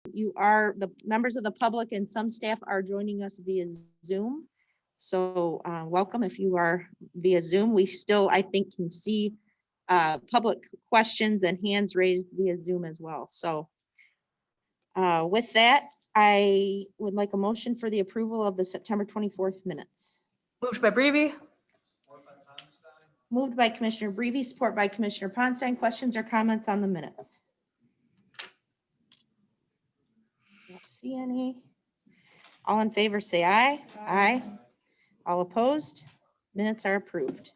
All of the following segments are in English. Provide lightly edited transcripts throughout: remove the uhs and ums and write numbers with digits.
the members of the public and some staff are joining us via Zoom. So welcome if you are via Zoom. We still, I think, can see public questions and hands raised via Zoom as well. So with that, I would like a motion for the approval of the September 24th minutes. Moved by Brevi. Moved by Commissioner Brevi, support by Commissioner Ponstein. Questions or comments on the minutes? Don't see any. All in favor, say aye. Aye. All opposed? Minutes are approved.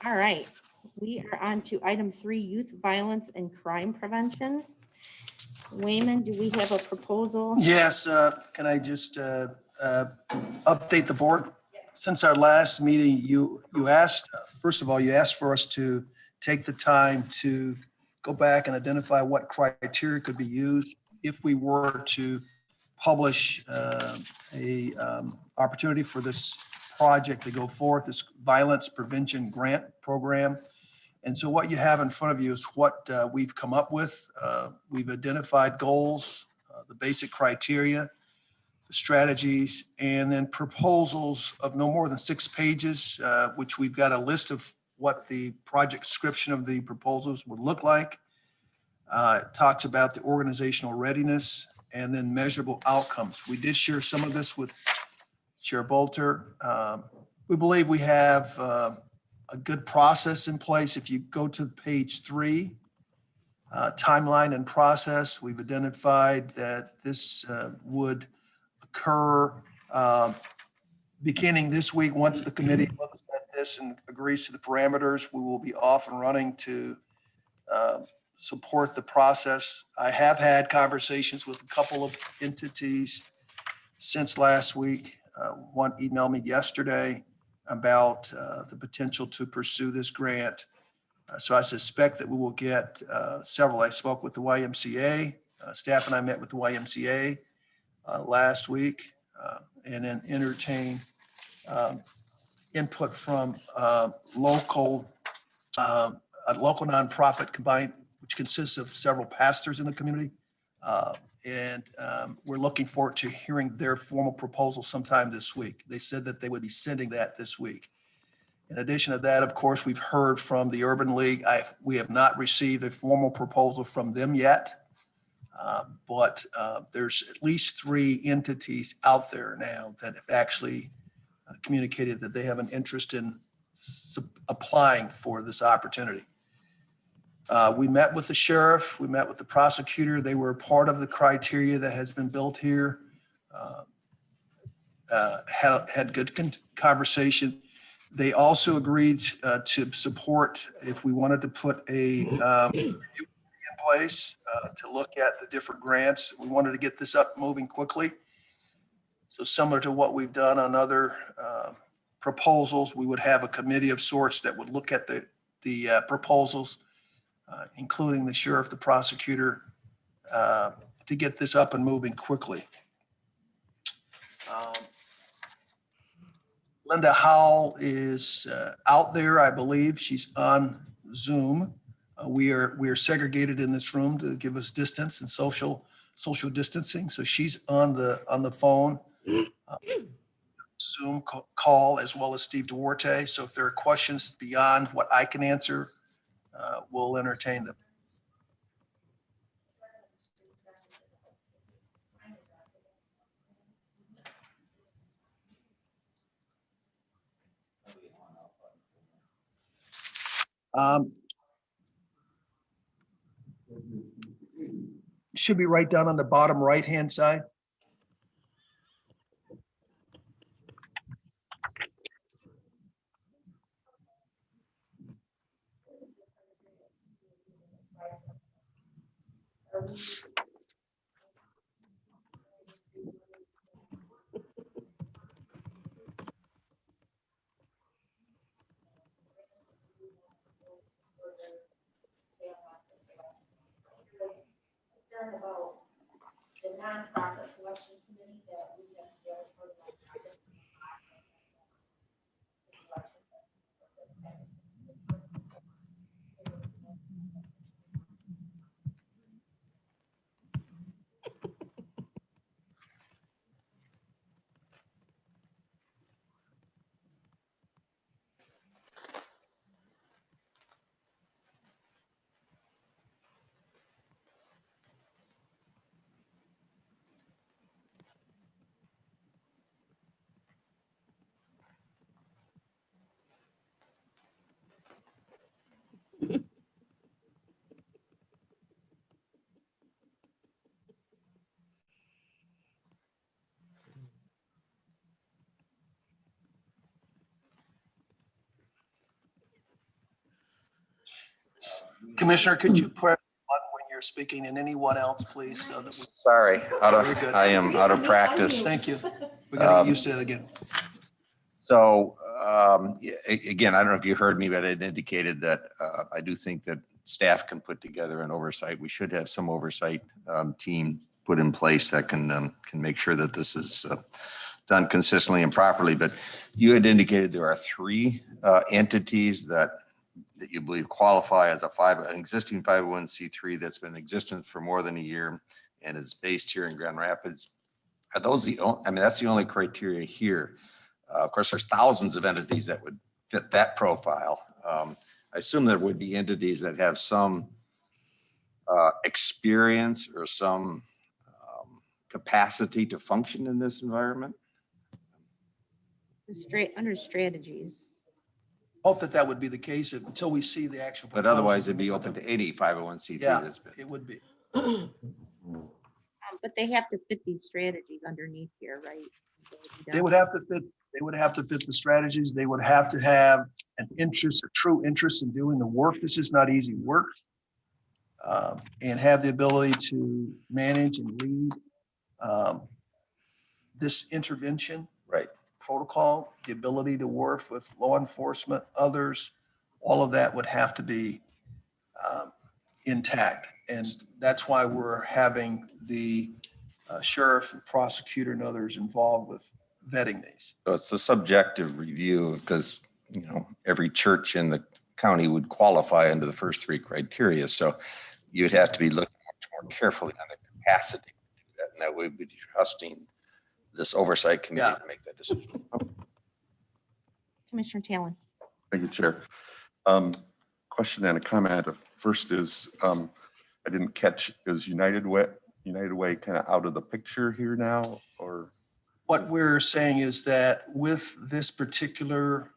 All right, we are on to item 3, youth violence and crime prevention. Wayman, do we have a proposal? Yes, can I just update the board? Since our last meeting, you asked, first of all, you asked for us to take the time to go back and identify what criteria could be used if we were to publish a opportunity for this project to go forth, this violence prevention grant program. And so what you have in front of you is what we've come up with. We've identified goals, the basic criteria, the strategies, and then proposals of no more than 6 pages, which we've got a list of what the project description of the proposals would look like. It talks about the organizational readiness and then measurable outcomes. We did share some of this with Chair Bolter. We believe we have a good process in place. If you go to page 3, timeline and process, we've identified that this would occur beginning this week. Once the committee looks at this and agrees to the parameters, we will be off and running to support the process. I have had conversations with a couple of entities since last week. One emailed me yesterday about the potential to pursue this grant. So I suspect that we will get several. I spoke with the YMCA. Staff and I met with the YMCA last week and then entertain input from a local nonprofit combined, which consists of several pastors in the community. And we're looking forward to hearing their formal proposal sometime this week. They said that they would be sending that this week. In addition to that, of course, we've heard from the Urban League. We have not received a formal proposal from them yet, but there's at least 3 entities out there now that have actually communicated that they have an interest in applying for this opportunity. We met with the sheriff, we met with the prosecutor. They were part of the criteria that has been built here. Had good conversation. They also agreed to support if we wanted to put a in place to look at the different grants. We wanted to get this up moving quickly. So similar to what we've done on other proposals, we would have a committee of sorts that would look at the proposals, including the sheriff, the prosecutor, to get this up and moving quickly. Linda Howell is out there, I believe. She's on Zoom. We are segregated in this room to give us distance and social distancing. So she's on the phone, Zoom call, as well as Steve Duarte. So if there are questions beyond what I can answer, we'll entertain them. Should be right down on the bottom right-hand side. About the nonprofit selection committee that we have set for the project. Commissioner, could you press the button when you're speaking, and anyone else, please? So that we, Sorry, Very good. I am out of practice. thank you. We got to get used to it again. So, again, I don't know if you heard me, but I indicated that I do think that staff can put together an oversight. We should have some oversight team put in place that can make sure that this is done consistently and properly. But you had indicated there are 3 entities that you believe qualify as an existing 501c3 that's been in existence for more than a year and is based here in Grand Rapids. Are those that's the only criteria here. Of course, there's thousands of entities that would fit that profile. I assume there would be entities that have some experience or some capacity to function in this environment. Under strategies. Hope that would be the case until we see the actual. But otherwise, it'd be open to any 501c3 Yeah, that's been. it would be. But they have to fit these strategies underneath here, right? They would have to fit, the strategies. They would have to have an interest, a true interest in doing the work. This is not easy work. And have the ability to manage and lead this intervention. Right. Protocol, the ability to work with law enforcement, others, all of that would have to be intact. And that's why we're having the sheriff and prosecutor and others involved with vetting these. So it's a subjective review because, every church in the county would qualify under the first 3 criteria. So you'd have to be looking much more carefully on the capacity to do that. And that way we'd be trusting this oversight committee to make that decision. Commissioner Talon. Thank you, Chair. Question and a comment. The first is, I didn't catch, is United Way kind of out of the picture here now, or? What we're saying is that with this particular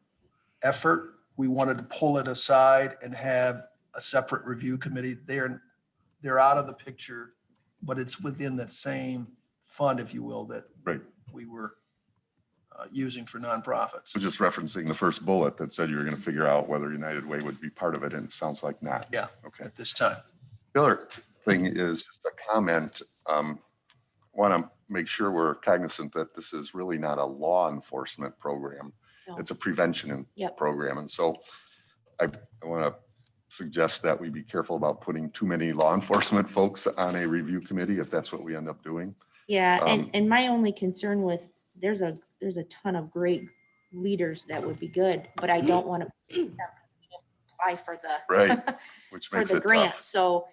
effort, we wanted to pull it aside and have a separate review committee. They're out of the picture, but it's within that same fund, if you will, that Right. we were using for nonprofits. So just referencing the first bullet that said you were going to figure out whether United Way would be part of it, and it sounds like not. Yeah. Okay. At this time. The other thing is just a comment. Want to make sure we're cognizant that this is really not a law enforcement program. No. It's a prevention Yep. program. And so I want to suggest that we be careful about putting too many law enforcement folks on a review committee if that's what we end up doing. Yeah, and my only concern with, there's a ton of great leaders that would be good, but I don't want to apply for the Right. Which for makes the it grant. tough. So,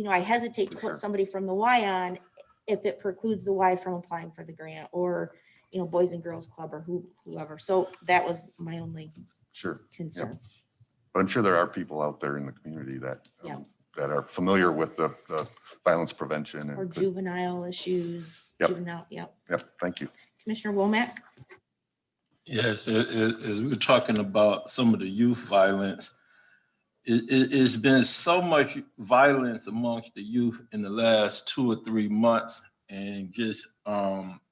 I hesitate to Sure. put somebody from the Y on if it precludes the Y from applying for the grant, or, Boys and Girls Club, or whoever. So that was my only Sure. concern. But I'm sure there are people out there in the community that, Yeah. that are familiar with the violence prevention. Or And juvenile issues, Yep. juvenile, yep. Yep, thank you. Commissioner Womack? Yes, as we were talking about some of the youth violence, it's been so much violence amongst the youth in the last 2 or 3 months, and just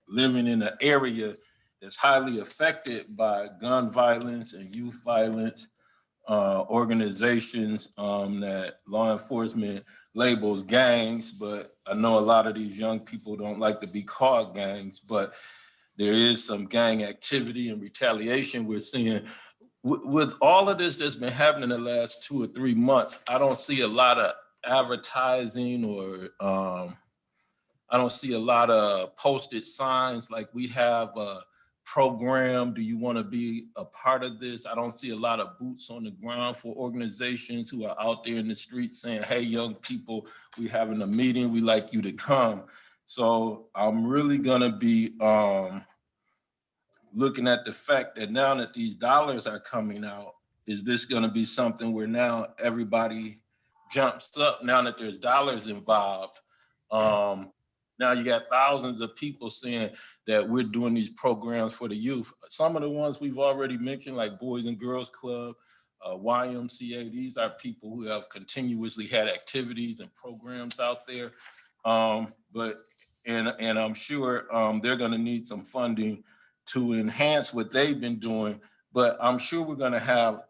living in an area that's highly affected by gun violence and youth violence. Organizations that law enforcement labels gangs, but I know a lot of these young people don't like to be called gangs, but there is some gang activity and retaliation we're seeing. With all of this that's been happening in the last 2 or 3 months, I don't see a lot of advertising, or I don't see a lot of posted signs like we have a program. Do you want to be a part of this? I don't see a lot of boots on the ground for organizations who are out there in the streets saying, hey, young people, we having a meeting, we like you to come. So I'm really gonna be looking at the fact that now that these dollars are coming out, is this gonna be something where now everybody jumps up now that there's dollars involved? Now you got thousands of people saying that we're doing these programs for the youth. Some of the ones we've already mentioned, like Boys and Girls Club, YMCA, these are people who have continuously had activities and programs out there. But I'm sure they're gonna need some funding to enhance what they've been doing, but I'm sure we're gonna have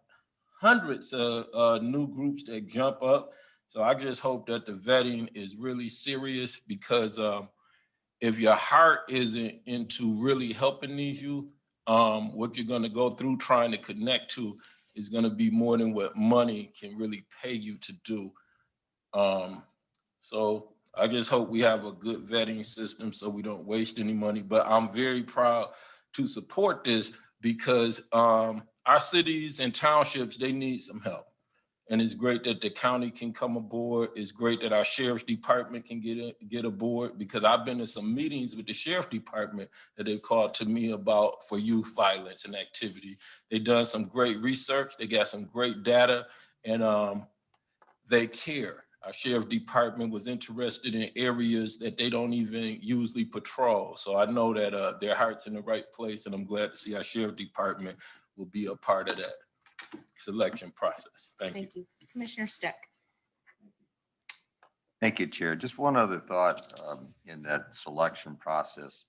hundreds of new groups that jump up. So I just hope that the vetting is really serious, because if your heart isn't into really helping these youth, what you're going to go through trying to connect to is going to be more than what money can really pay you to do. So I just hope we have a good vetting system so we don't waste any money. But I'm very proud to support this, because our cities and townships, they need some help. And it's great that the county can come aboard. It's great that our sheriff's department can get aboard, because I've been to some meetings with the sheriff's department that they've called to me about for youth violence and activity. They've done some great research. They got some great data, and they care. Our sheriff's department was interested in areas that they don't even usually patrol. So I know that their heart's in the right place, and I'm glad to see our sheriff's department will be a part of that selection process. Thank you. Thank you. Commissioner Steck. Thank you, Chair. Just one other thought in that selection process,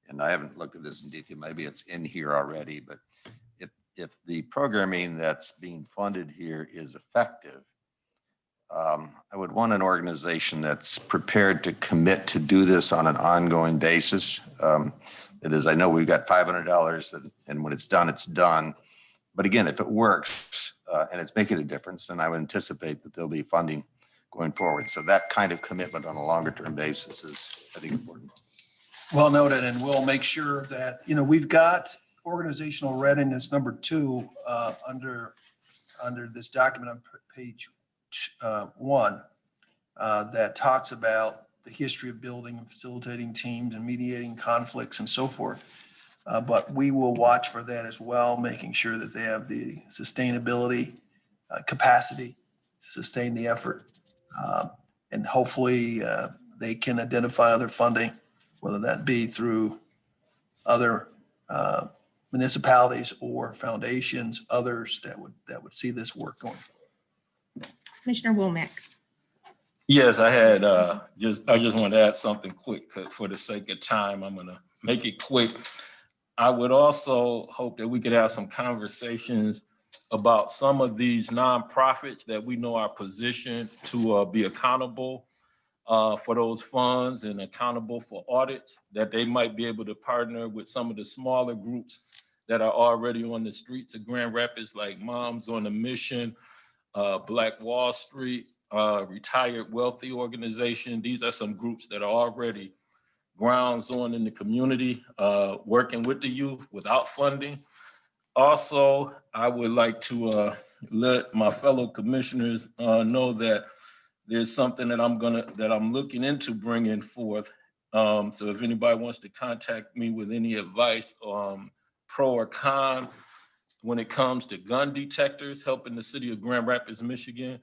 and I haven't looked at this in detail, maybe it's in here already, but if the programming that's being funded here is effective, I would want an organization that's prepared to commit to do this on an ongoing basis. That is, I know we've got $500 and when it's done, it's done. But again, if it works and it's making a difference, then I would anticipate that there'll be funding going forward. So that kind of commitment on a longer term basis is, I think, important. Well noted, and we'll make sure that, we've got organizational readiness number 2 under this document on page 1 that talks about the history of building and facilitating teams and mediating conflicts and so forth. But we will watch for that as well, making sure that they have the sustainability capacity to sustain the effort. And hopefully they can identify other funding, whether that be through other municipalities or foundations, others that would see this work going. Commissioner Womack. Yes, I had I just want to add something quick for the sake of time. I'm gonna make it quick. I would also hope that we could have some conversations about some of these nonprofits that we know are positioned to be accountable for those funds and accountable for audits, that they might be able to partner with some of the smaller groups that are already on the streets of Grand Rapids, like Moms on a Mission, Black Wall Street, Retired Wealthy Organization. These are some groups that are already grounds on in the community, working with the youth without funding. Also, I would like to let my fellow commissioners know that there's something that I'm looking into bringing forth. So if anybody wants to contact me with any advice, pro or con, when it comes to gun detectors, helping the city of Grand Rapids, Michigan,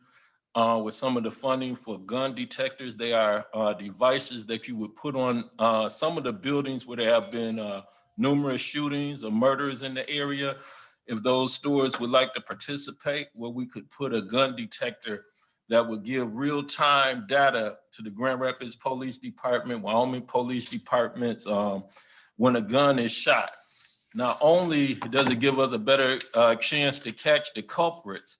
with some of the funding for gun detectors. They are devices that you would put on some of the buildings where there have been numerous shootings or murders in the area. If those stores would like to participate, where we could put a gun detector that would give real-time data to the Grand Rapids Police Department, Wyoming Police Departments, when a gun is shot. Not only does it give us a better chance to catch the culprits,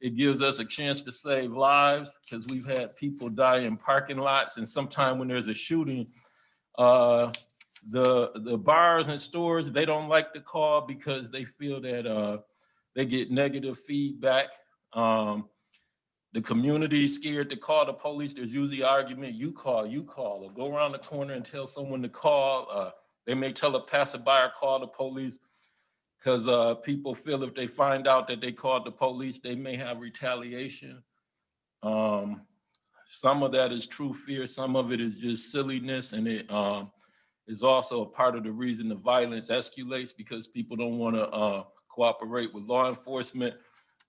it gives us a chance to save lives, because we've had people die in parking lots, and sometimes when there's a shooting, the bars and stores, they don't like to call because they feel that they get negative feedback. The community is scared to call the police. There's usually argument, you call, or go around the corner and tell someone to call. They may tell a passerby or call the police, because people feel if they find out that they called the police, they may have retaliation. Some of that is true fear. Some of it is just silliness. And it is also a part of the reason the violence escalates, because people don't want to cooperate with law enforcement.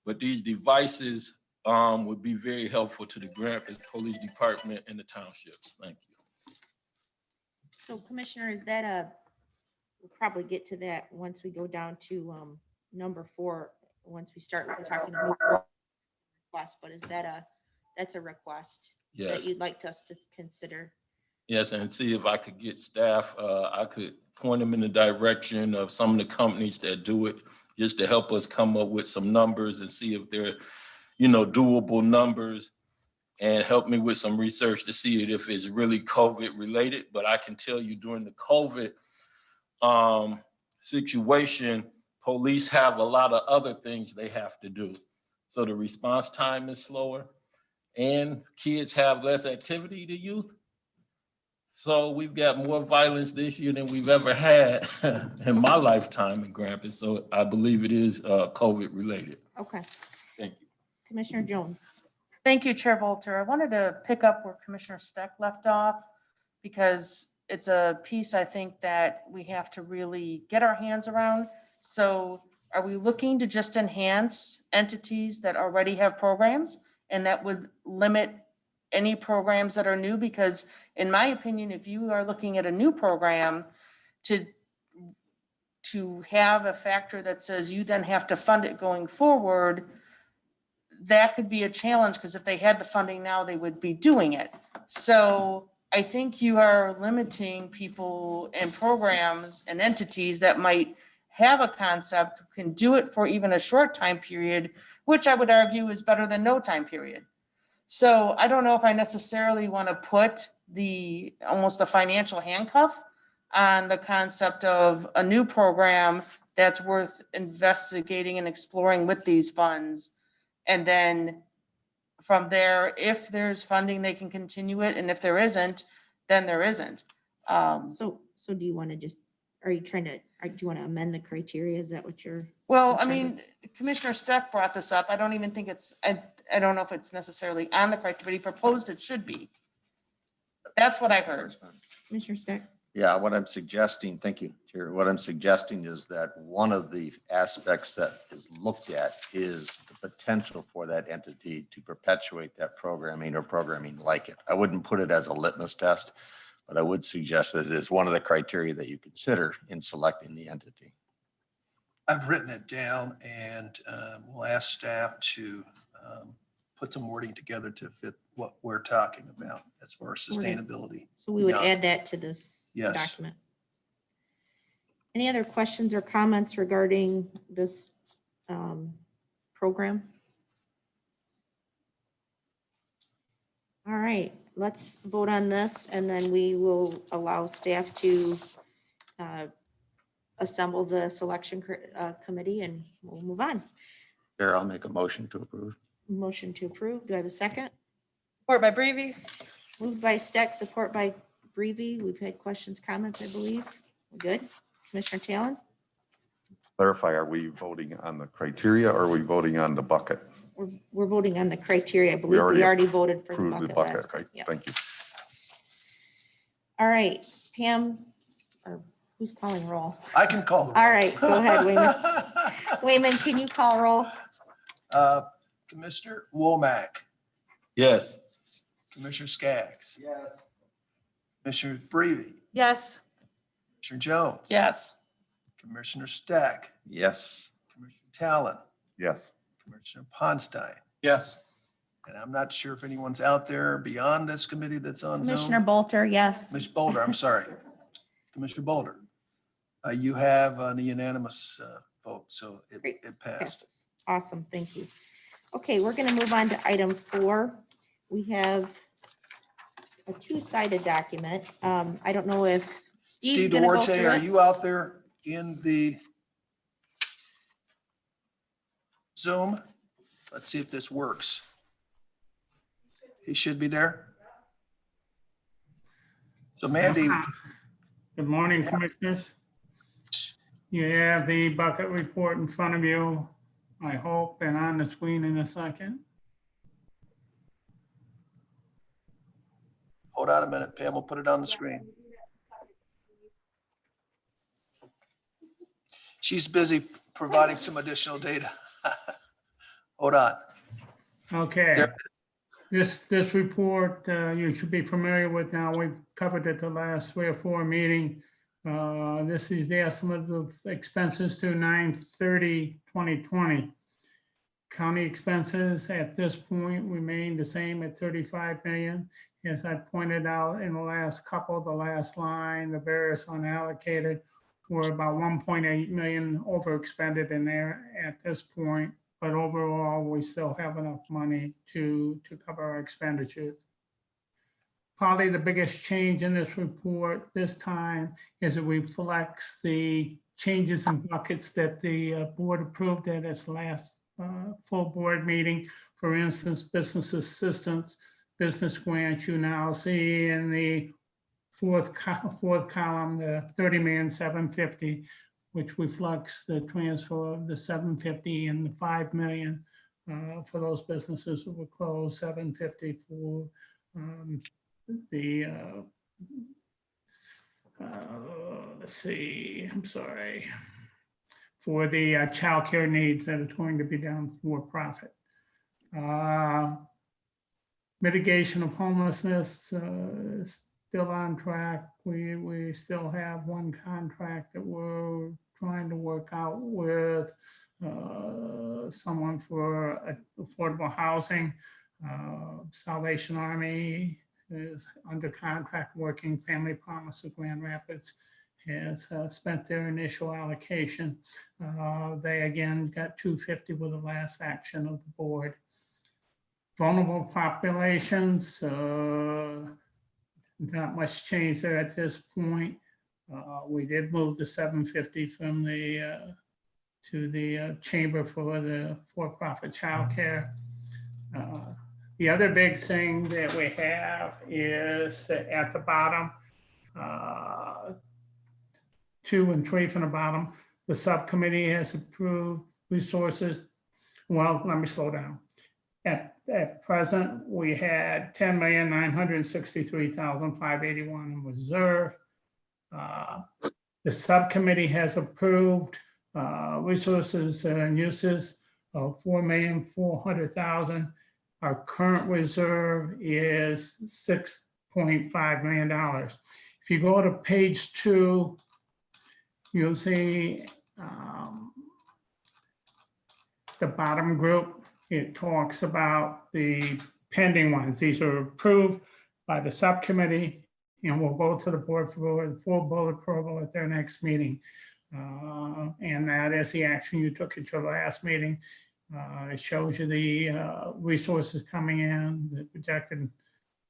But these devices would be very helpful to the Grand Rapids Police Department and the townships. Thank you. So Commissioner, is that we'll probably get to that once we go down to number 4, once we start talking about requests, but is that that's a request Yes. that you'd like us to consider? Yes, and see if I could get staff, I could point them in the direction of some of the companies that do it just to help us come up with some numbers and see if they're, doable numbers, and help me with some research to see if it's really COVID related. But I can tell you during the COVID situation, police have a lot of other things they have to do. So the response time is slower and kids have less activity, the youth. So we've got more violence this year than we've ever had in my lifetime in Grampian. So I believe it is COVID related. Okay, Thank you. Commissioner Jones. Thank you, Chair Bolter. I wanted to pick up where Commissioner Steck left off because it's a piece I think that we have to really get our hands around. So are we looking to just enhance entities that already have programs and that would limit any programs that are new? Because in my opinion, if you are looking at a new program to have a factor that says you then have to fund it going forward, that could be a challenge, because if they had the funding now, they would be doing it. So I think you are limiting people and programs and entities that might have a concept, can do it for even a short time period, which I would argue is better than no time period. So I don't know if I necessarily want to put almost a financial handcuff on the concept of a new program that's worth investigating and exploring with these funds. And then from there, if there's funding, they can continue it. And if there isn't, then there isn't. So do you want to do you want to amend the criteria? Is that what you're? Well, I concerned mean, Commissioner Steck brought this up. I don't even think I don't know if it's necessarily on the criteria, but he proposed it should be. That's what I heard. Commissioner Steck? Yeah, what I'm suggesting, thank you, Chair. What I'm suggesting is that one of the aspects that is looked at is the potential for that entity to perpetuate that programming or programming like it. I wouldn't put it as a litmus test, but I would suggest that it is one of the criteria that you consider in selecting the entity. I've written it down and we'll ask staff to put some wording together to fit what we're talking about as far as sustainability. So we would Yeah. add that to this Yes. document. Any other questions or comments regarding this program? All right, let's vote on this and then we will allow staff to assemble the selection committee and we'll move on. Chair, I'll make a motion to approve. Motion to approve. Do I have a second? Support by Brevi. Moved by Steck, support by Brevi. We've had questions, comments, I believe. We're good. Commissioner Talon? Clarify, are we voting on the criteria or are we voting on the bucket? We're voting on the criteria. I believe we already already voted for the Approve the bucket bucket, last. right? Yeah. Thank you. All right, Pam, or who's calling roll? I can call the. All roll. right, go ahead, Wayman. Wayman, can you call roll? Commissioner Womack, Yes. Commissioner Skaggs. Yes. Commissioner Brevi, Yes. Commissioner Jones. Yes. Commissioner Stack, Yes. Commissioner Talon, Yes. Commissioner Ponstein. Yes. And I'm not sure if anyone's out there beyond this committee that's on Zoom. Commissioner Bolter, yes. Commissioner Boulder, I'm sorry. Commissioner Boulder, you have a unanimous vote, so Great. it passed. Passes. Awesome, thank you. Okay, we're gonna move on to item 4. We have a two-sided document. I don't know if Steve's Steve gonna go Duarte, through are it. you out there in the Zoom? Let's see if this works. He should be there. So Mandy, Good morning, Commissioners. You have the bucket report in front of you, I hope, and on the screen in a second. hold on a minute, Pam, we'll put it on the screen. She's busy providing some additional data. Hold on. Okay. There- This report, you should be familiar with now. We've covered it the last 3 or 4 meetings. This is the estimate of expenses to 9/30/2020. County expenses at this point remain the same at 35 million. As I pointed out in the last couple, the last line, the various unallocated we're about 1.8 million overexpended in there at this point, but overall, we still have enough money to cover our expenditures. Probably the biggest change in this report this time is it reflects the changes in buckets that the board approved at its last full board meeting. For instance, business assistance, business grants, you now see in the fourth column, the 30,750,000, which reflects the transfer of the 750 and the 5 million for those businesses that were closed, 750 for the let's see, I'm sorry, for the childcare needs that is going to be done for profit. Mitigation of homelessness is still on track. We still have one contract that we're trying to work out with someone for affordable housing. Salvation Army is under contract working. Family Promise of Grand Rapids has spent their initial allocation. They again got 250 with the last action of the board. Vulnerable populations, not much change there at this point. We did move the 750 from the to the chamber for the for-profit childcare. The other big thing that we have is at the bottom, 2 and 3 from the bottom, the subcommittee has approved resources. Well, let me slow down. At present, we had 10,963,581 in reserve. The subcommittee has approved resources and uses of 4,400,000. Our current reserve is $6.5 million. If you go to page 2, you'll see the bottom group. It talks about the pending ones. These are approved by the subcommittee, and we'll go to the board for the full board approval at their next meeting. And that is the action you took at your last meeting. It shows you the resources coming in, the projected,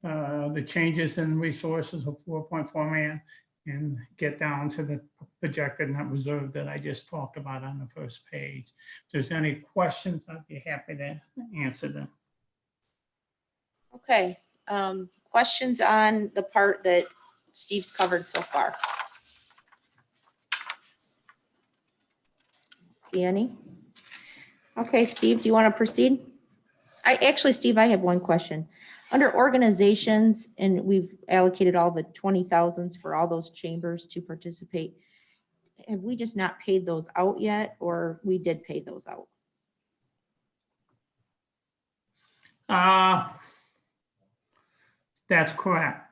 the changes in resources of 4.4 million, and get down to the projected net reserve that I just talked about on the first page. If there's any questions, I'd be happy to answer them. Okay, questions on the part that Steve's covered so far? See any? Okay, Steve, do you want to proceed? Steve, I have one question. Under organizations, and we've allocated all the 20,000s for all those chambers to participate. Have we just not paid those out yet, or we did pay those out? That's correct.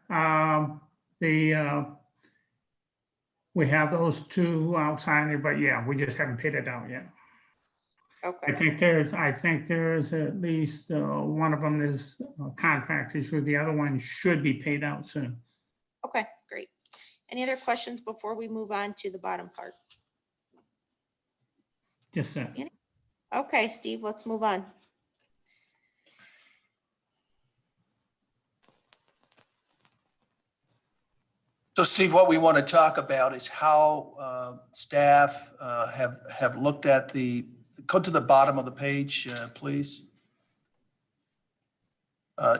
We have those 2 outstanding, but yeah, we just haven't paid it out yet. Okay. I think there's at least one of them is a contract issue. The other one should be paid out soon. Okay, great. Any other questions before we move on to the bottom part? Just that. Okay, Steve, let's move on. So Steve, what we want to talk about is how staff have looked at go to the bottom of the page, please.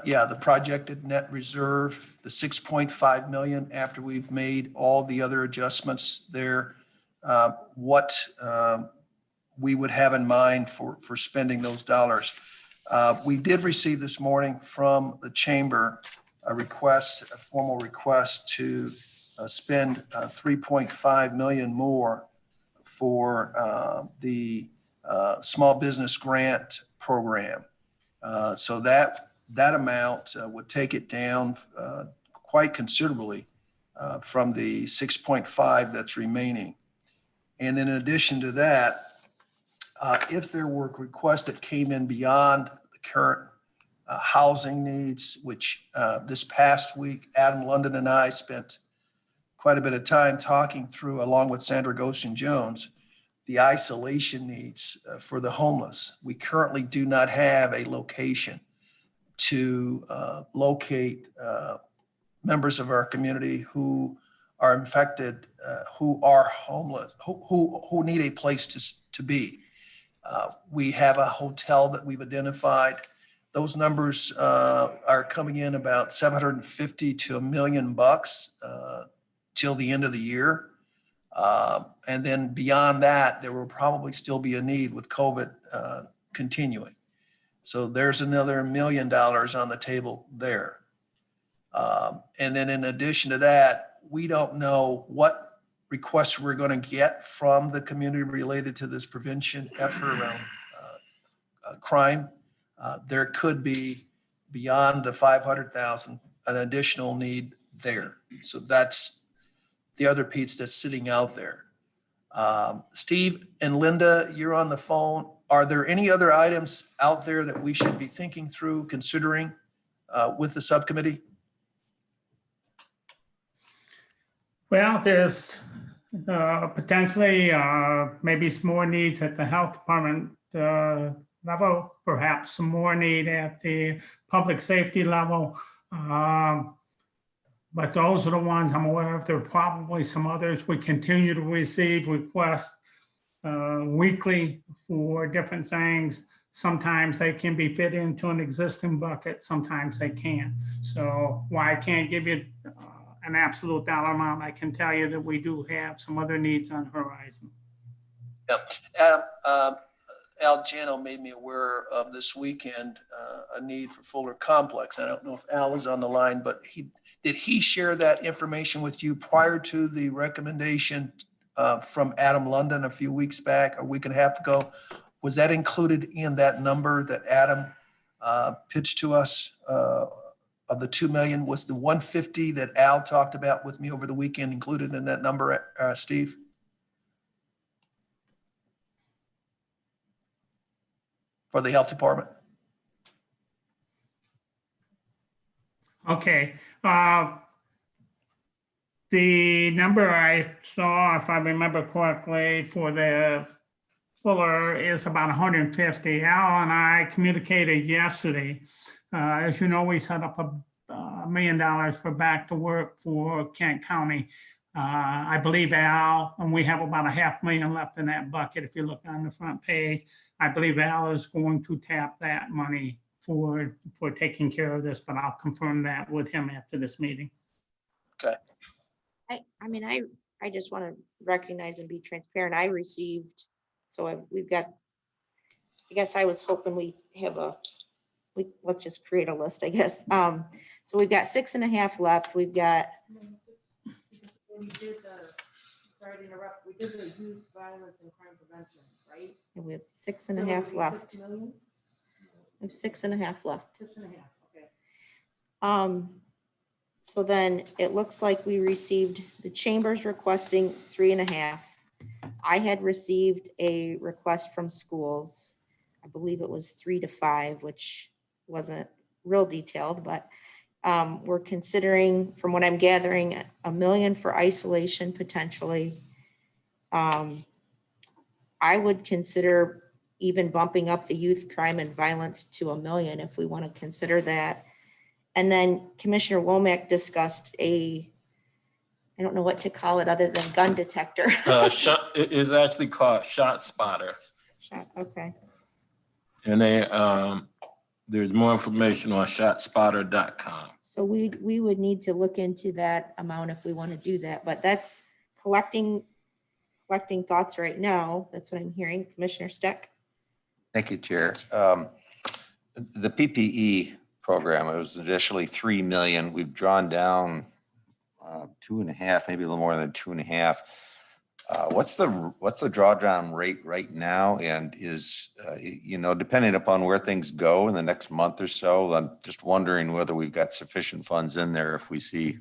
Yeah, the projected net reserve, the 6.5 million after we've made all the other adjustments there. What we would have in mind for spending those dollars. We did receive this morning from the chamber a formal request to spend 3.5 million more for the small business grant program. So that amount would take it down quite considerably from the 6.5 that's remaining. And in addition to that, if there were requests that came in beyond the current housing needs, which this past week, Adam London and I spent quite a bit of time talking through, along with Sandra Goshen Jones, the isolation needs for the homeless. We currently do not have a location to locate members of our community who are infected, who are homeless, who need a place to be. We have a hotel that we've identified. Those numbers are coming in about 750 to $1 million till the end of the year. And then beyond that, there will probably still be a need with COVID continuing. So there's another $1 million on the table there. And then in addition to that, we don't know what requests we're going to get from the community related to this prevention effort around crime. There could be, beyond the 500,000, an additional need there. So that's the other piece that's sitting out there. Steve and Linda, you're on the phone. Are there any other items out there that we should be thinking through, considering with the subcommittee? Well, there's potentially maybe some more needs at the health department level, perhaps some more need at the public safety level. But those are the ones I'm aware of. There are probably some others. We continue to receive requests weekly for different things. Sometimes they can be fit into an existing bucket, sometimes they can't. So while I can't give you an absolute dollar amount, I can tell you that we do have some other needs on the horizon. Yep. Al Jano made me aware of this weekend a need for Fuller Complex. I don't know if Al is on the line, but did he share that information with you prior to the recommendation from Adam London a few weeks back, a week and a half ago? Was that included in that number that Adam pitched to us of the 2 million? Was the 150 that Al talked about with me over the weekend included in that number, Steve? For the health department? Okay. The number I saw, if I remember correctly, for the Fuller is about 150. Al and I communicated yesterday. As you know, we set up $1 million for back to work for Kent County. I believe Al, and we have about $500,000 left in that bucket. If you look on the front page, I believe Al is going to tap that money for taking care of this, but I'll confirm that with him after this meeting. Okay. I mean, I just want to recognize and be transparent. I received, so we've got, I guess I was hoping let's just create a list, I guess. So we've got 6.5 left. We've got. We did sorry to interrupt, we did the youth violence and crime prevention, right? And we have 6.5 left. 6 million? We have 6.5 left. 6.5, okay. So then it looks like we received, the chamber's requesting 3.5. I had received a request from schools. I believe it was 3 to 5, which wasn't real detailed, but we're considering, from what I'm gathering, $1 million for isolation potentially. I would consider even bumping up the youth crime and violence to $1 million if we want to consider that. And then Commissioner Womack discussed I don't know what to call it other than gun detector. It is actually called Shot Spotter. Okay. And there's more information on shotspotter.com. So we would need to look into that amount if we want to do that, but that's collecting thoughts right now. That's what I'm hearing. Commissioner Steck. Thank you, Chair. The PPE program, it was initially 3 million. We've drawn down 2.5, maybe a little more than 2.5. What's the drawdown rate right now? And is, depending upon where things go in the next month or so, I'm just wondering whether we've got sufficient funds in there if we see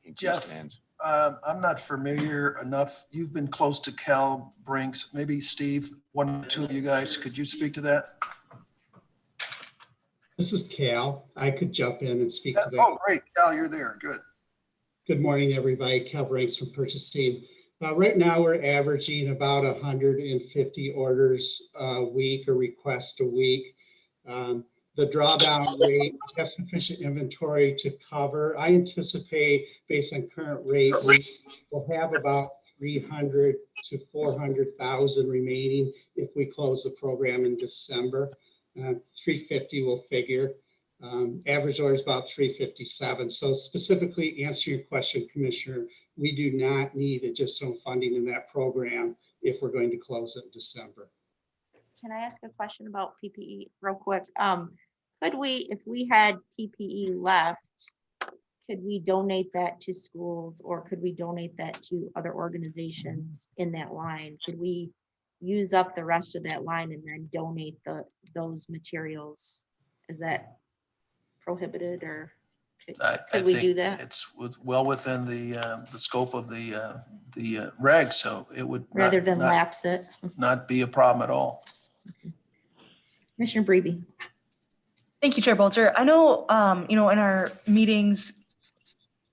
increased Jeff, demands. I'm not familiar enough. You've been close to Cal Brinks. Maybe Steve, one or two of you guys, could you speak to that? This is Cal. I could jump in and speak to that. Oh, great. Cal, you're there. Good. Good morning, everybody. Cal Ranks from purchasing. Right now, we're averaging about 150 orders a week or requests a week. The drawdown rate, we have sufficient inventory to cover. I anticipate, based on current rate, we'll have about 300 to 400,000 remaining if we close the program in December. 350 will figure. Average order is about 357. So specifically answer your question, Commissioner, we do not need additional funding in that program if we're going to close it in December. Can I ask a question about PPE real quick? Could we, if we had PPE left, could we donate that to schools, or could we donate that to other organizations in that line? Could we use up the rest of that line and then donate those materials? Is that prohibited, or could we do that? It's well within the scope of the reg, so it would Rather than lapse it? not be a problem at all. Commissioner Brebe. Thank you, Chair Bolter. I know, in our meetings,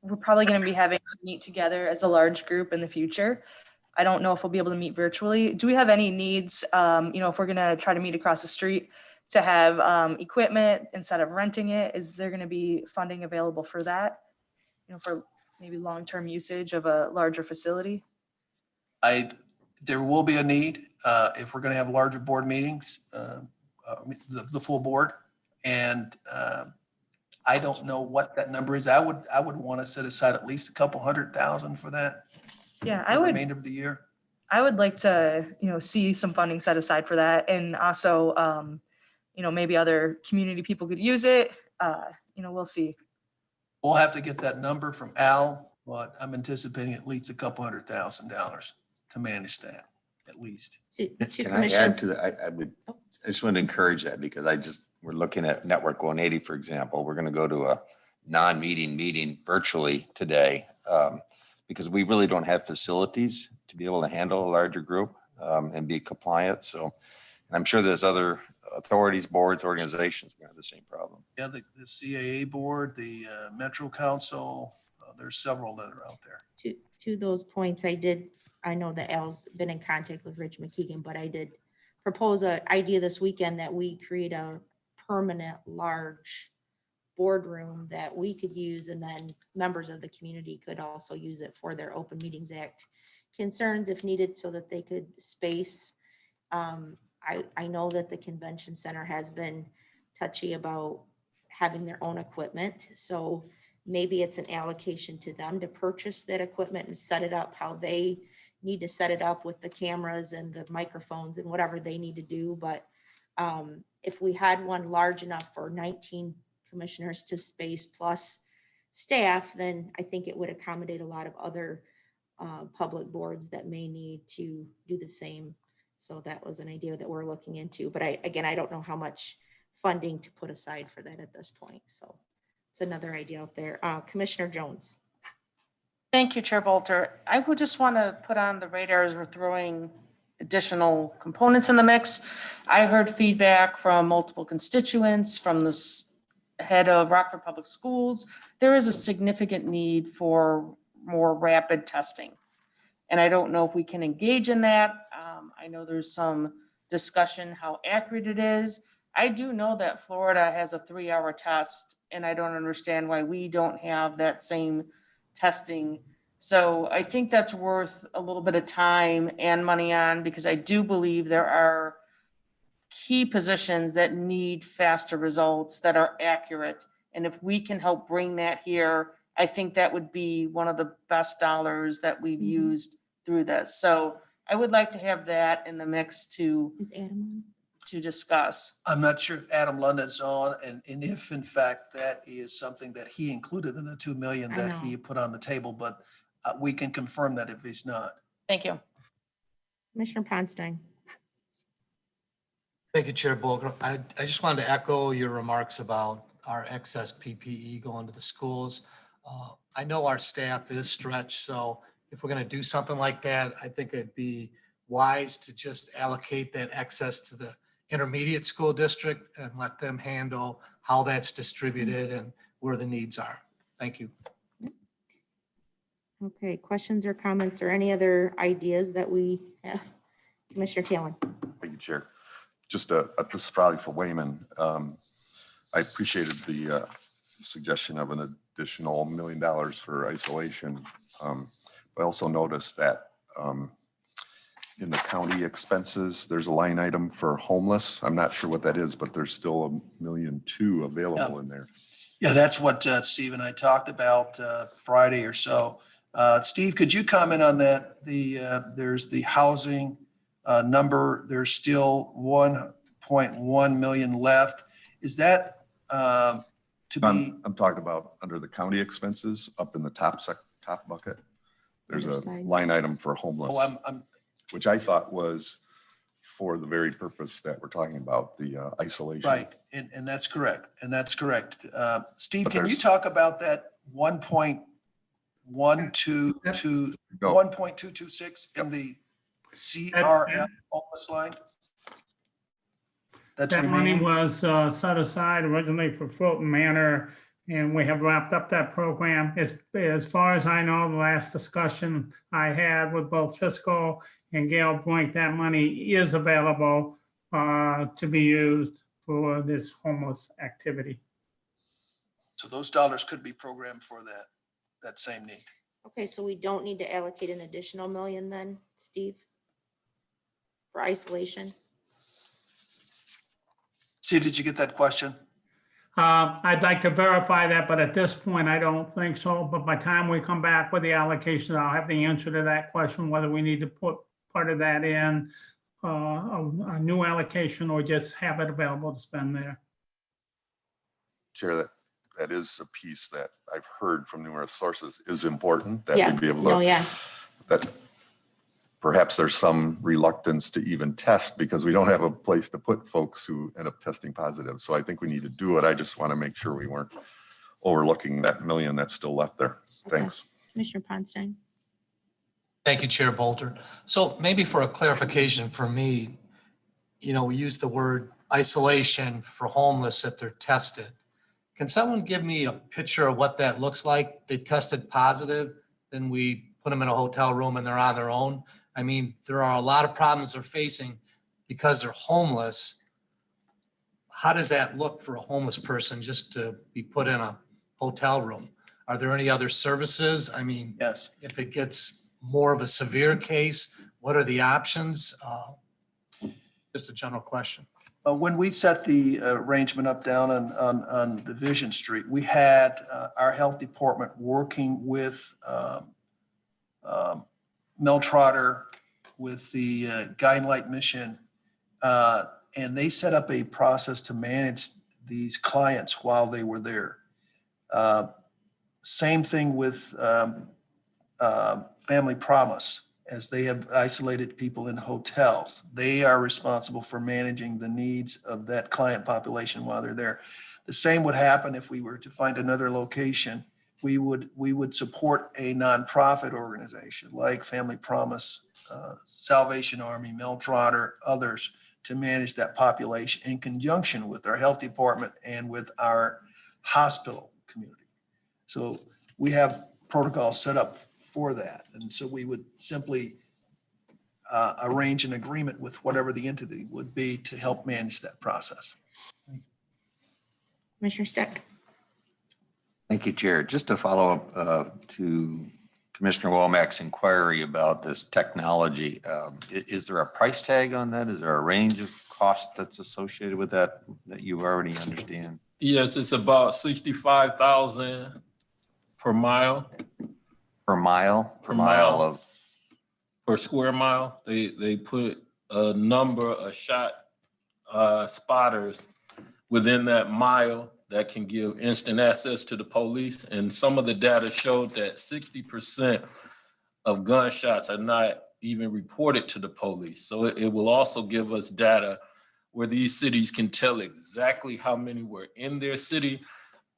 we're probably going to be having to meet together as a large group in the future. I don't know if we'll be able to meet virtually. Do we have any needs, if we're going to try to meet across the street, to have equipment instead of renting it? Is there going to be funding available for that, for maybe long-term usage of a larger facility? There will be a need if we're going to have larger board meetings, the full board. And I don't know what that number is. I would want to set aside at least a couple 100,000 for that. Yeah, for the remainder of the year. I would like to, see some funding set aside for that. And also, maybe other community people could use it. We'll see. We'll have to get that number from Al, but I'm anticipating at least a couple $100,000 to manage that, at least. Can I add to that? I just want to encourage that, because we're looking at Network 180, for example. We're going to go to a non-meeting meeting virtually today, because we really don't have facilities to be able to handle a larger group and be compliant. So, and I'm sure there's other authorities, boards, organizations who have the same problem. Yeah, the CAA board, the Metro Council, there's several that are out there. To those points, I know that Al's been in contact with Rich McKeegan, but I did propose an idea this weekend that we create a permanent large boardroom that we could use, and then members of the community could also use it for their Open Meetings Act concerns if needed, so that they could space. I know that the convention center has been touchy about having their own equipment, so maybe it's an allocation to them to purchase that equipment and set it up how they need to set it up with the cameras and the microphones and whatever they need to do. But if we had one large enough for 19 commissioners to space plus staff, then I think it would accommodate a lot of other public boards that may need to do the same. So that was an idea that we're looking into. But I don't know how much funding to put aside for that at this point. So it's another idea out there. Commissioner Jones. Thank you, Chair Bolter. I would just want to put on the radar as we're throwing additional components in the mix. I heard feedback from multiple constituents, from the head of Rockford Public Schools. There is a significant need for more rapid testing. And I don't know if we can engage in that. I know there's some discussion how accurate it is. I do know that Florida has a 3-hour test, and I don't understand why we don't have that same testing. So I think that's worth a little bit of time and money on, because I do believe there are key positions that need faster results that are accurate. And if we can help bring that here, I think that would be one of the best dollars that we've used through this. So I would like to have that in the mix to discuss. I'm not sure if Adam London's on, and if in fact that is something that he included in the 2 million that he put on the table, but we can confirm that if he's not. Thank you. Commissioner Ponstein. Thank you, Chair Bolger. I just wanted to echo your remarks about our excess PPE going to the schools. I know our staff is stretched, so if we're going to do something like that, I think it'd be wise to just allocate that excess to the intermediate school district and let them handle how that's distributed and where the needs are. Thank you. Okay, questions or comments or any other ideas that we have? Commissioner Talon. Thank you, Chair. Just this is probably for Wayman. I appreciated the suggestion of an additional $1 million for isolation. I also noticed that in the county expenses, there's a line item for homeless. I'm not sure what that is, but there's still $1.2 million available in there. Yeah, that's what Steve and I talked about Friday or so. Steve, could you comment on that? There's the housing number, there's still 1.1 million left. Is that to be? I'm talking about under the county expenses up in the top bucket. There's a Other side. line item for homeless, I'm which I thought was for the very purpose that we're talking about, the isolation. right, and that's correct, and that's correct. Steve, But can you there's- talk about that 1.226 in the CRF homeless line? That's That money remaining. was set aside originally for Fulton Manor, and we have wrapped up that program. As far as I know, the last discussion I had with both Fiscal and Gail Blink, that money is available to be used for this homeless activity. So those dollars could be programmed for that same need. Okay, so we don't need to allocate an additional $1 million then, Steve? For isolation? Steve, did you get that question? I'd like to verify that, but at this point, I don't think so. But by the time we come back with the allocation, I'll have the answer to that question, whether we need to put part of that in a new allocation or just have it available to spend there. Chair, that is a piece that I've heard from numerous sources is important, that Yeah, we'd be able no, to, yeah. that perhaps there's some reluctance to even test because we don't have a place to put folks who end up testing positive. So I think we need to do it. I just want to make sure we weren't overlooking that $1 million that's still left there. Okay. Thanks. Commissioner Ponstein. Thank you, Chair Bolter. So maybe for a clarification for me, we use the word isolation for homeless if they're tested. Can someone give me a picture of what that looks like? They tested positive, then we put them in a hotel room and they're on their own. I mean, there are a lot of problems they're facing because they're homeless. How does that look for a homeless person just to be put in a hotel room? Are there any other services? I mean, Yes. if it gets more of a severe case, what are the options? Just a general question. When we set the arrangement up down on Division Street, we had our health department working with Mel Trotter with the Guiding Light Mission, and they set up a process to manage these clients while they were there. Same thing with Family Promise, as they have isolated people in hotels. They are responsible for managing the needs of that client population while they're there. The same would happen if we were to find another location. We would support a nonprofit organization like Family Promise, Salvation Army, Mel Trotter, others, to manage that population in conjunction with our health department and with our hospital community. So we have protocols set up for that. And so we would simply arrange an agreement with whatever the entity would be to help manage that process. Commissioner Steck. Thank you, Chair. Just to follow up to Commissioner Womack's inquiry about this technology, is there a price tag on that? Is there a range of cost that's associated with that you already understand? Yes, it's about 65,000 per mile. Per mile? Per mile. Of, Per square mile. They put a number of shot spotters within that mile that can give instant access to the police. And some of the data showed that 60% of gunshots are not even reported to the police. So it will also give us data where these cities can tell exactly how many were in their city.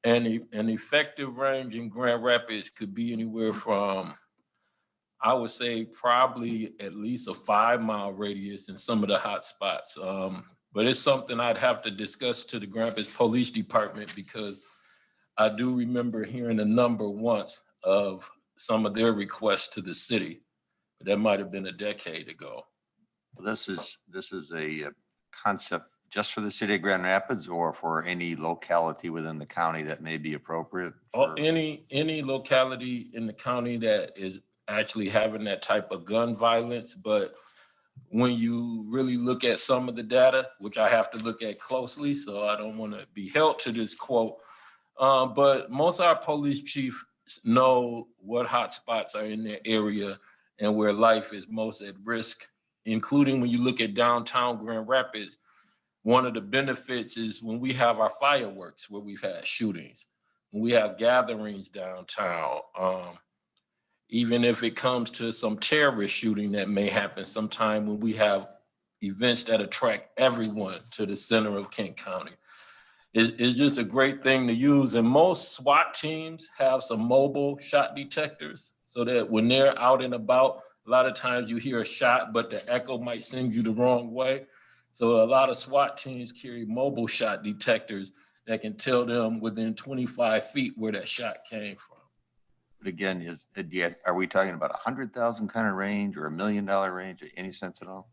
And an effective range in Grand Rapids could be anywhere from, I would say, probably at least a 5-mile radius in some of the hot spots. But it's something I'd have to discuss to the Grand Rapids Police Department, because I do remember hearing a number once of some of their requests to the city. But that might have been a decade ago. This is a concept just for the city of Grand Rapids or for any locality within the county that may be appropriate? Or for- any locality in the county that is actually having that type of gun violence. But when you really look at some of the data, which I have to look at closely, so I don't want to be held to this quote, but most of our police chiefs know what hot spots are in their area and where life is most at risk, including when you look at downtown Grand Rapids. One of the benefits is when we have our fireworks, where we've had shootings, when we have gatherings downtown, even if it comes to some terrorist shooting that may happen sometime, when we have events that attract everyone to the center of Kent County. It's just a great thing to use. And most SWAT teams have some mobile shot detectors so that when they're out and about, a lot of times you hear a shot, but the echo might send you the wrong way. So a lot of SWAT teams carry mobile shot detectors that can tell them within 25 feet where that shot came from. But again, are we talking about 100,000 kind of range or $1 million range, any sense at all?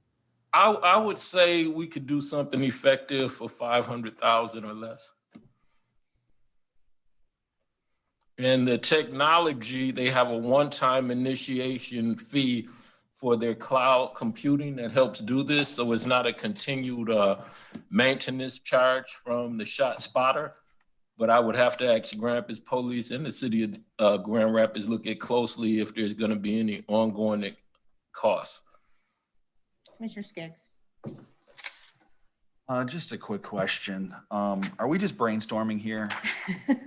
I would say we could do something effective for 500,000 or less. And the technology, they have a one-time initiation fee for their cloud computing that helps do this. So it's not a continued maintenance charge from the shot spotter. But I would have to ask Grand Rapids Police and the city of Grand Rapids look at closely if there's going to be any ongoing costs. Commissioner Skaggs. Just a quick question. Are we just brainstorming here?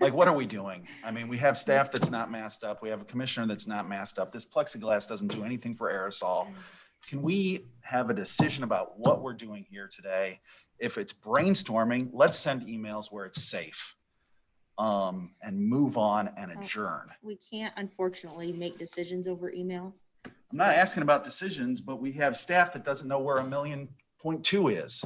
Like, what are we doing? I mean, we have staff that's not masked up. We have a commissioner that's not masked up. This plexiglass doesn't do anything for aerosol. Can we have a decision about what we're doing here today? If it's brainstorming, let's send emails where it's safe. And move on and adjourn. We can't unfortunately make decisions over email. I'm not asking about decisions, but we have staff that doesn't know where $1.2 million is.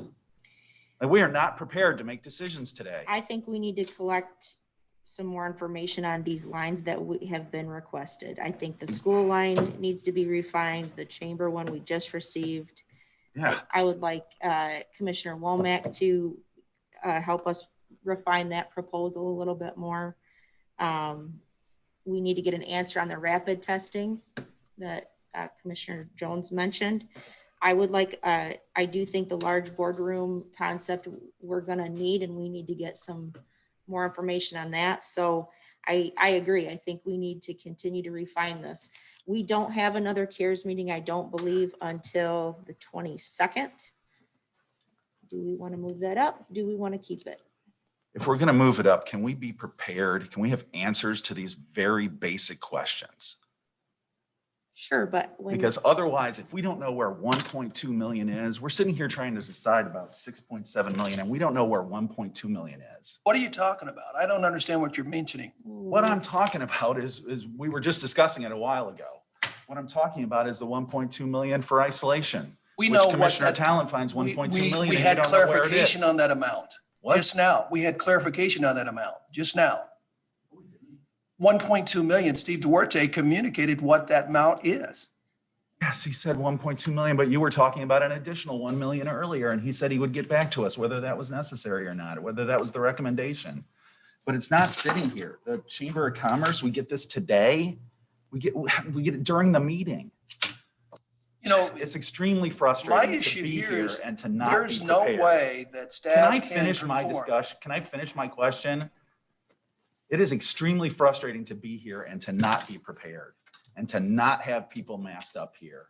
Like, we are not prepared to make decisions today. I think we need to collect some more information on these lines that have been requested. I think the school line needs to be refined, the chamber one we just received. Yeah. I would like Commissioner Womack to help us refine that proposal a little bit more. We need to get an answer on the rapid testing that Commissioner Jones mentioned. I would like, I do think the large boardroom concept we're gonna need, and we need to get some more information on that. So I agree. I think we need to continue to refine this. We don't have another CARES meeting, I don't believe, until the 22nd. Do we want to move that up? Do we want to keep it? If we're going to move it up, can we be prepared? Can we have answers to these very basic questions? Sure, but when. Because otherwise, if we don't know where 1.2 million is, we're sitting here trying to decide about 6.7 million, and we don't know where 1.2 million is. What are you talking about? I don't understand what you're mentioning. What I'm talking about is we were just discussing it a while ago. What I'm talking about is the 1.2 million for isolation. We which know what Commissioner that- Talent finds 1.2 million. We and had don't know where it clarification is. on that amount. What? Just now. We had clarification on that amount, just now. 1.2 million, Steve Duarte communicated what that amount is. Yes, he said 1.2 million, but you were talking about an additional 1 million earlier, and he said he would get back to us whether that was necessary or not, or whether that was the recommendation. But it's not sitting here. The Chamber of Commerce, we get this today. We get it during the meeting. You know, It's extremely frustrating my to issue be here here is and to not there's be no prepared. way that Can staff I can finish my perform. discussion? Can I finish my question? It is extremely frustrating to be here and to not be prepared and to not have people masked up here.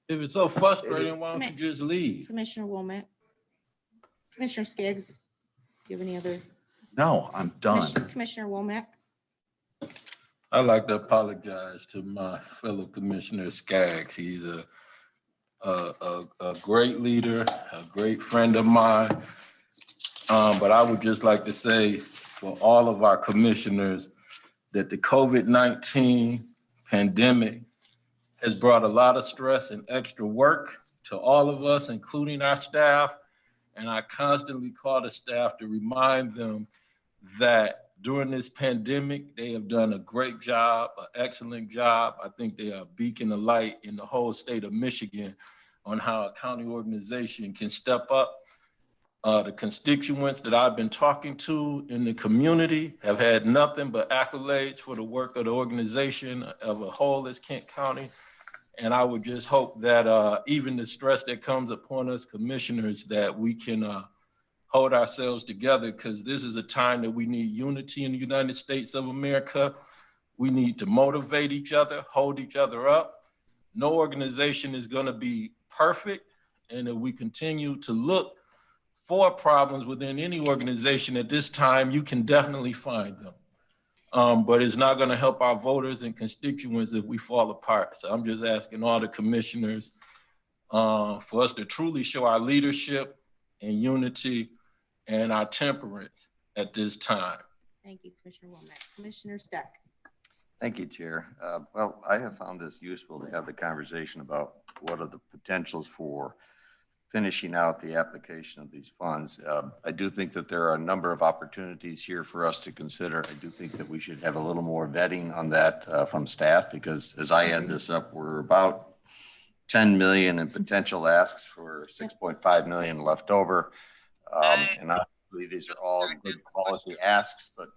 If it's so frustrating, why don't you just leave? Commissioner Womack. Commissioner Skaggs, do you have any other? No, I'm done. Commissioner Womack. I'd like to apologize to my fellow Commissioner Skaggs. He's a great leader, a great friend of mine. But I would just like to say for all of our commissioners that the COVID-19 pandemic has brought a lot of stress and extra work to all of us, including our staff. And I constantly call the staff to remind them that during this pandemic. They have done a great job, an excellent job. I think they are a beacon of light in the whole state of Michigan on how a county organization can step up. The constituents that I've been talking to in the community have had nothing but accolades for the work of the organization of a whole as Kent County. And I would just hope that even the stress that comes upon us commissioners, that we can hold ourselves together, because this is a time that we need unity in the United States of America. We need to motivate each other, hold each other up. No organization is going to be perfect. And if we continue to look for problems within any organization at this time, you can definitely find them. But it's not going to help our voters and constituents if we fall apart. So I'm just asking all the commissioners for us to truly show our leadership and unity and our temperance at this time. Thank you, Commissioner Womack. Commissioner Steck. Thank you, Chair. Well, I have found this useful to have the conversation about what are the potentials for finishing out the application of these funds. I do think that there are a number of opportunities here for us to consider. I do think that we should have a little more vetting on that from staff, because as I add this up, we're about 10 million in potential asks for 6.5 million left over. And obviously these are all good quality asks, but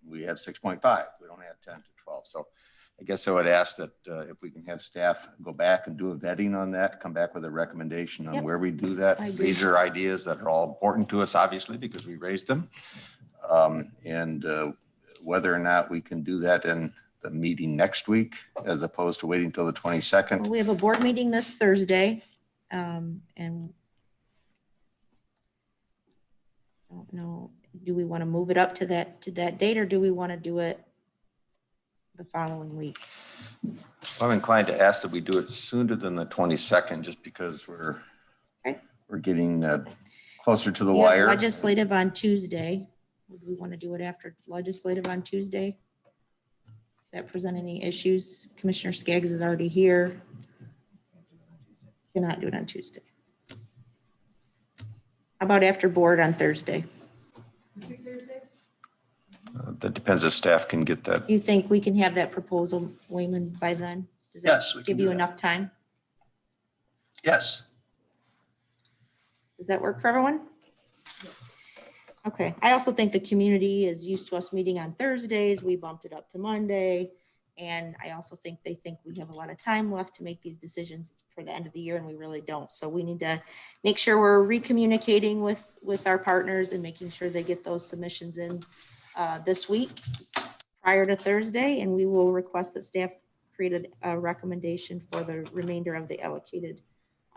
we have 6.5. We don't have 10 to 12. So I guess I would ask that if we can have staff go back and do a vetting on that, come back with a recommendation on where we do that. These are ideas that are all important to us, obviously, because we raised them. And whether or not we can do that in the meeting next week, as opposed to waiting till the 22nd. Well, we have a board meeting this Thursday. And I don't know, do we want to move it up to that date, or do we want to do it the following week? I'm inclined to ask that we do it sooner than the 22nd, just because we're getting closer to the We have wire. legislative on Tuesday. Would we want to do it after legislative on Tuesday? Does that present any issues? Commissioner Skaggs is already here. Cannot do it on Tuesday. How about after board on Thursday? That depends if staff can get that. You think we can have that proposal, Wayman, by then? Does that Yes, we can give do you that. enough time? Yes. Does that work for everyone? Okay, I also think the community is used to us meeting on Thursdays. We bumped it up to Monday. And I also think they think we have a lot of time left to make these decisions for the end of the year, and we really don't. So we need to make sure we're recommunicating with our partners and making sure they get those submissions in this week prior to Thursday, and we will request that staff create a recommendation for the remainder of the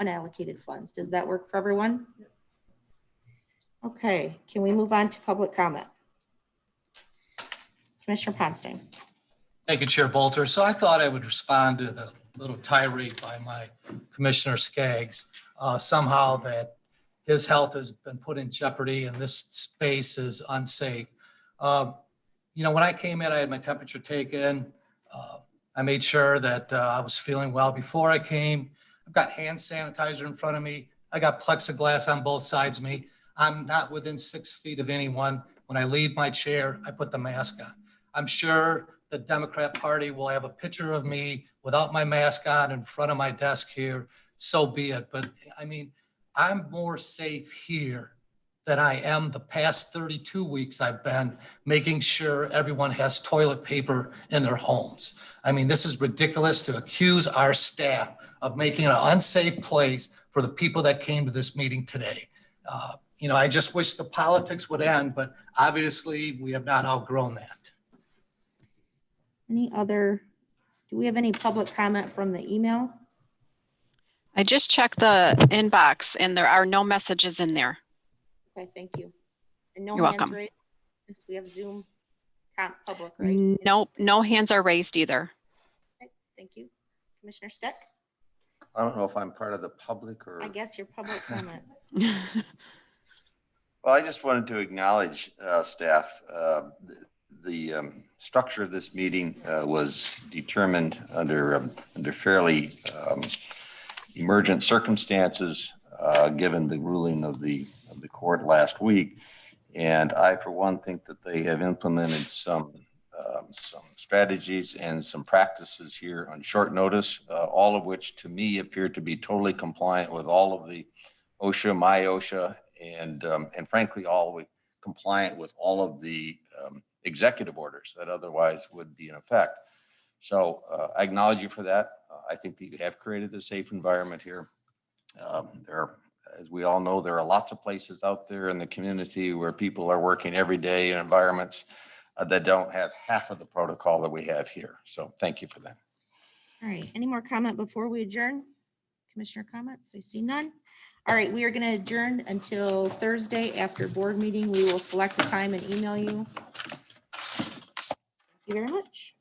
unallocated funds. Does that work for everyone? Okay, can we move on to public comment? Commissioner Ponstein. Thank you, Chair Bolter. So I thought I would respond to the little tirade by my Commissioner Skaggs, somehow that his health has been put in jeopardy and this space is unsafe. You know, when I came in, I had my temperature taken. I made sure that I was feeling well before I came. I've got hand sanitizer in front of me. I got plexiglass on both sides of me. I'm not within 6 feet of anyone. When I leave my chair, I put the mask on. I'm sure the Democrat Party will have a picture of me without my mask on in front of my desk here. So be it. But I mean, I'm more safe here than I am the past 32 weeks I've been making sure everyone has toilet paper in their homes. I mean, this is ridiculous to accuse our staff of making an unsafe place for the people that came to this meeting today. You know, I just wish the politics would end, but obviously we have not outgrown that. Do we have any public comment from the email? I just checked the inbox and there are no messages in there. Okay, thank you. And no You're hands welcome. raised, since we have Zoom public, right? Nope, no hands are raised either. Okay, thank you. Commissioner Steck, I don't know if I'm part of the public or. I guess your public comment. Well, I just wanted to acknowledge staff. The structure of this meeting was determined under fairly emergent circumstances, given the ruling of the court last week. And I, for one, think that they have implemented some strategies and some practices here on short notice, all of which to me appear to be totally compliant with all of the OSHA, MyOSHA, and frankly, all compliant with all of the executive orders that otherwise would be in effect. So I acknowledge you for that. I think that you have created a safe environment here. As we all know, there are lots of places out there in the community where people are working every day in environments that don't have half of the protocol that we have here. So thank you for that. All right, any more comment before we adjourn? Commissioner comments? I see none. All right, we are going to adjourn until Thursday after board meeting. We will select the time and email you. Thank you very much.